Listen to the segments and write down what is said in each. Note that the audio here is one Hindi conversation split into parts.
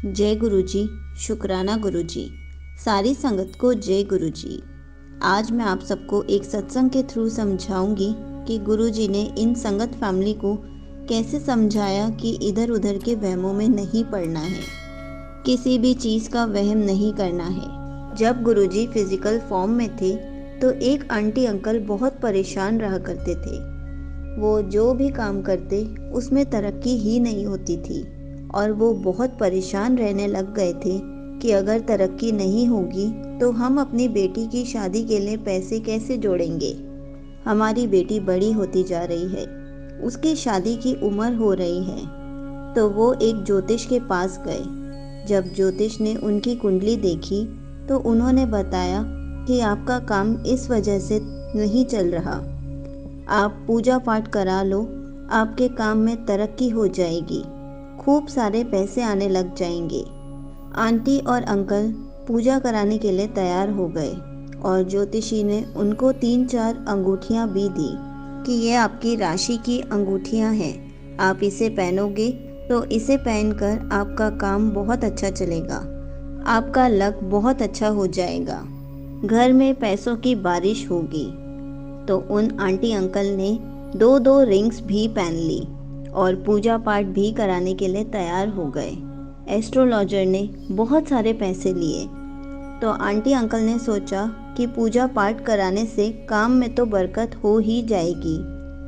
जय गुरुजी, शुक्राना गुरुजी, सारी संगत को जय गुरुजी। आज मैं आप सबको एक सत्संग के थ्रू समझाऊंगी कि गुरुजी ने इन संगत फैमिली को कैसे समझाया कि इधर उधर के वहमों में नहीं पड़ना है, किसी भी चीज़ का वहम नहीं करना है। जब गुरुजी फिजिकल फॉर्म में थे तो एक आंटी अंकल बहुत परेशान रहा करते थे। वो जो भी काम करते उसमें तरक्की ही नहीं होती थी और वो बहुत परेशान रहने लग गए थे कि अगर तरक्की नहीं होगी तो हम अपनी बेटी की शादी के लिए पैसे कैसे जोड़ेंगे। हमारी बेटी बड़ी होती जा रही है, उसकी शादी की उम्र हो रही है। तो वो एक ज्योतिष के पास गए। जब ज्योतिष ने उनकी कुंडली देखी तो उन्होंने बताया कि आपका काम इस वजह से नहीं चल रहा, आप पूजा पाठ करा लो, आपके काम में तरक्की हो जाएगी, खूब सारे पैसे आने लग जाएंगे। आंटी और अंकल पूजा कराने के लिए तैयार हो गए और ज्योतिषी ने उनको 3-4 अंगूठियां भी दी कि ये आपकी राशि की अंगूठियां हैं, आप इसे पहनोगे तो इसे पहनकर आपका काम बहुत अच्छा चलेगा, आपका लक बहुत अच्छा हो जाएगा, घर में पैसों की बारिश होगी। तो उन आंटी अंकल ने 2-2 रिंग्स भी पहन ली और पूजा पाठ भी कराने के लिए तैयार हो गए। एस्ट्रोलॉजर ने बहुत सारे पैसे लिए। तो आंटी अंकल ने सोचा कि पूजा पाठ कराने से काम में तो बरकत हो ही जाएगी,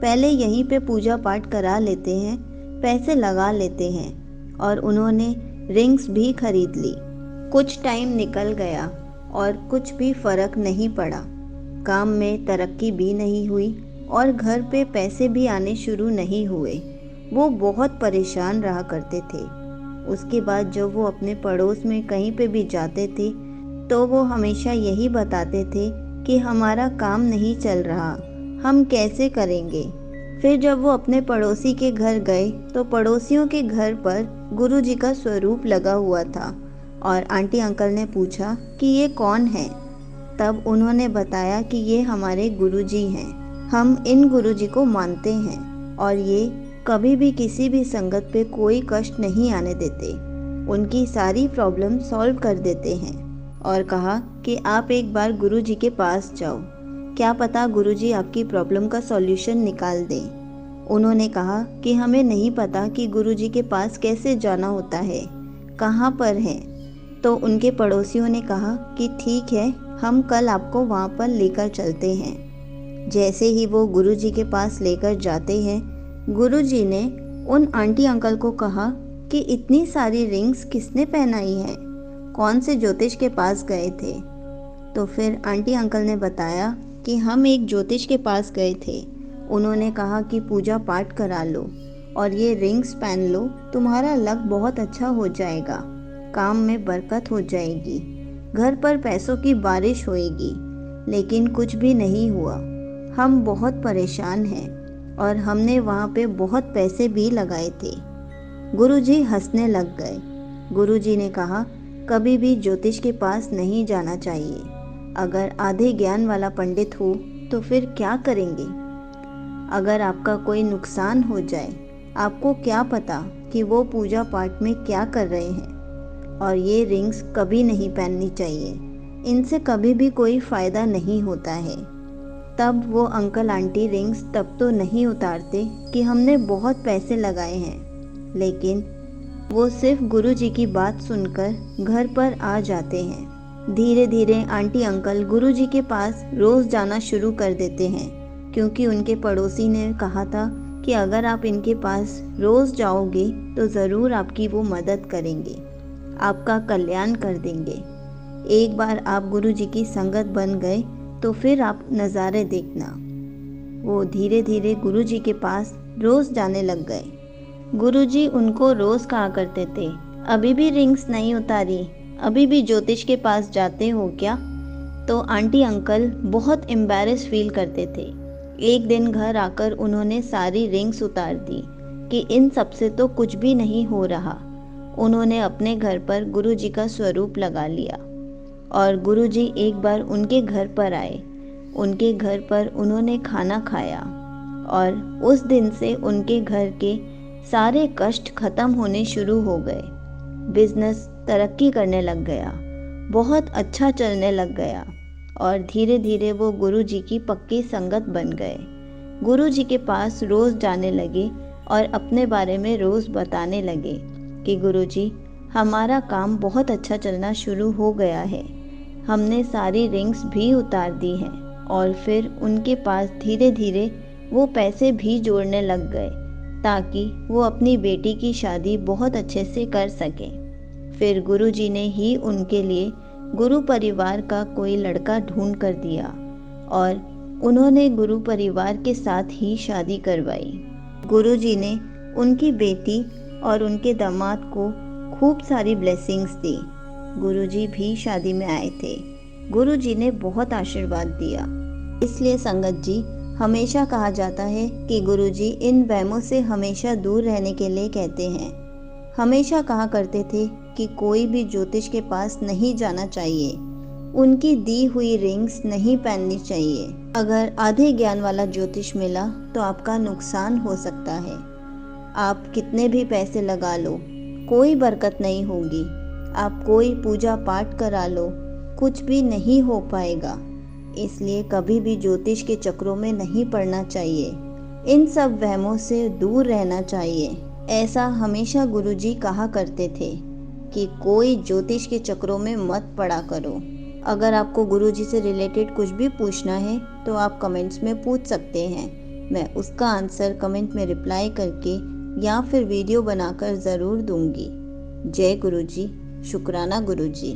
पहले यहीं पे पूजा पाठ करा लेते हैं, पैसे लगा लेते हैं। और उन्होंने रिंग्स भी खरीद ली। कुछ टाइम निकल गया और कुछ भी फर्क नहीं पड़ा, काम में तरक्की भी नहीं हुई और घर पे पैसे भी आने शुरू नहीं हुए। वो बहुत परेशान रहा करते थे। उसके बाद जब वो अपने पड़ोस में कहीं पे भी जाते थे तो वो हमेशा यही बताते थे कि हमारा काम नहीं चल रहा, हम कैसे करेंगे। फिर जब वो अपने पड़ोसी के घर गए तो पड़ोसियों के घर पर गुरुजी का स्वरूप लगा हुआ था और आंटी अंकल ने पूछा कि ये कौन है। तब उन्होंने बताया कि ये हमारे गुरुजी हैं, हम इन गुरुजी को मानते हैं और ये कभी भी किसी भी संगत पे कोई कष्ट नहीं आने देते, उनकी सारी प्रॉब्लम सॉल्व कर देते हैं। और कहा कि आप एक बार गुरुजी के पास जाओ, क्या पता गुरुजी आपकी प्रॉब्लम का सॉल्यूशन निकाल दें। उन्होंने कहा कि हमें नहीं पता कि गुरुजी के पास कैसे जाना होता है, कहाँ पर है। तो उनके पड़ोसियों ने कहा कि ठीक है, हम कल आपको वहाँ पर लेकर चलते हैं। जैसे ही वो गुरुजी के पास लेकर जाते हैं, गुरुजी ने उन आंटी अंकल को कहा कि इतनी सारी रिंग्स किसने पहनाई हैं, कौन से ज्योतिष के पास गए थे। तो फिर आंटी अंकल ने बताया कि हम एक ज्योतिष के पास गए थे, उन्होंने कहा कि पूजा पाठ करा लो और ये रिंग्स पहन लो, तुम्हारा लक बहुत अच्छा हो जाएगा, काम में बरकत हो जाएगी, घर पर पैसों की बारिश होएगी। लेकिन कुछ भी नहीं हुआ, हम बहुत परेशान हैं और हमने वहाँ पे बहुत पैसे भी लगाए थे। गुरुजी हंसने लग गए। गुरुजी ने कहा कभी भी ज्योतिष के पास नहीं जाना चाहिए, अगर आधे ज्ञान वाला पंडित हो तो फिर क्या करेंगे। अगर आपका कोई नुकसान हो जाए, आपको क्या पता कि वो पूजा पाठ में क्या कर रहे हैं। और ये रिंग्स कभी नहीं पहननी चाहिए, इनसे कभी भी कोई फ़ायदा नहीं होता है। तब वो अंकल आंटी रिंग्स तब तो नहीं उतारते कि हमने बहुत पैसे लगाए हैं, लेकिन वो सिर्फ गुरुजी की बात सुनकर घर पर आ जाते हैं। धीरे धीरे आंटी अंकल गुरुजी के पास रोज़ जाना शुरू कर देते हैं, क्योंकि उनके पड़ोसी ने कहा था कि अगर आप इनके पास रोज़ जाओगे तो ज़रूर आपकी वो मदद करेंगे, आपका कल्याण कर देंगे। एक बार आप गुरुजी की संगत बन गए तो फिर आप नज़ारे देखना। वो धीरे धीरे गुरुजी के पास रोज़ जाने लग गए। गुरुजी उनको रोज़ कहा करते थे, अभी भी रिंग्स नहीं उतारी, अभी भी ज्योतिष के पास जाते हो क्या। तो आंटी अंकल बहुत एम्बैरेस फील करते थे। एक दिन घर आकर उन्होंने सारी रिंग्स उतार दी कि इन सब से तो कुछ भी नहीं हो रहा। उन्होंने अपने घर पर गुरुजी का स्वरूप लगा लिया और गुरुजी एक बार उनके घर पर आए। उनके घर पर उन्होंने खाना खाया और उस दिन से उनके घर के सारे कष्ट खत्म होने शुरू हो गए। बिजनेस तरक्की करने लग गया, बहुत अच्छा चलने लग गया और धीरे धीरे वो गुरुजी की पक्की संगत बन गए। गुरुजी के पास रोज़ जाने लगे और अपने बारे में रोज़ बताने लगे कि गुरुजी, हमारा काम बहुत अच्छा चलना शुरू हो गया है, हमने सारी रिंग्स भी उतार दी हैं। और फिर उनके पास धीरे धीरे वो पैसे भी जोड़ने लग गए ताकि वो अपनी बेटी की शादी बहुत अच्छे से कर सकें। फिर गुरुजी ने ही उनके लिए गुरु परिवार का कोई लड़का ढूंढ कर दिया और उन्होंने गुरु परिवार के साथ ही शादी करवाई। गुरुजी ने उनकी बेटी और उनके दामाद को खूब सारी ब्लेसिंग्स दी। गुरुजी भी शादी में आए थे। गुरुजी ने बहुत आशीर्वाद दिया। इसलिए संगत जी, हमेशा कहा जाता है कि गुरुजी इन वहमों से हमेशा दूर रहने के लिए कहते हैं। हमेशा कहा करते थे कि कोई भी ज्योतिष के पास नहीं जाना चाहिए, उनकी दी हुई रिंग्स नहीं पहननी चाहिए। अगर आधे ज्ञान वाला ज्योतिष मिला तो आपका नुकसान हो सकता है। आप कितने भी पैसे लगा लो, कोई बरकत नहीं होगी। आप कोई पूजा पाठ करा लो, कुछ भी नहीं हो पाएगा। इसलिए कभी भी ज्योतिष के चक्रों में नहीं पड़ना चाहिए, इन सब वहमों से दूर रहना चाहिए। ऐसा हमेशा गुरुजी कहा करते थे कि कोई ज्योतिष के चक्रों में मत पड़ा करो। अगर आपको गुरुजी से रिलेटेड कुछ भी पूछना है तो आप कमेंट्स में पूछ सकते हैं। मैं उसका आंसर कमेंट में रिप्लाई करके या फिर वीडियो बनाकर ज़रूर दूंगी। जय गुरुजी, शुक्राना गुरुजी।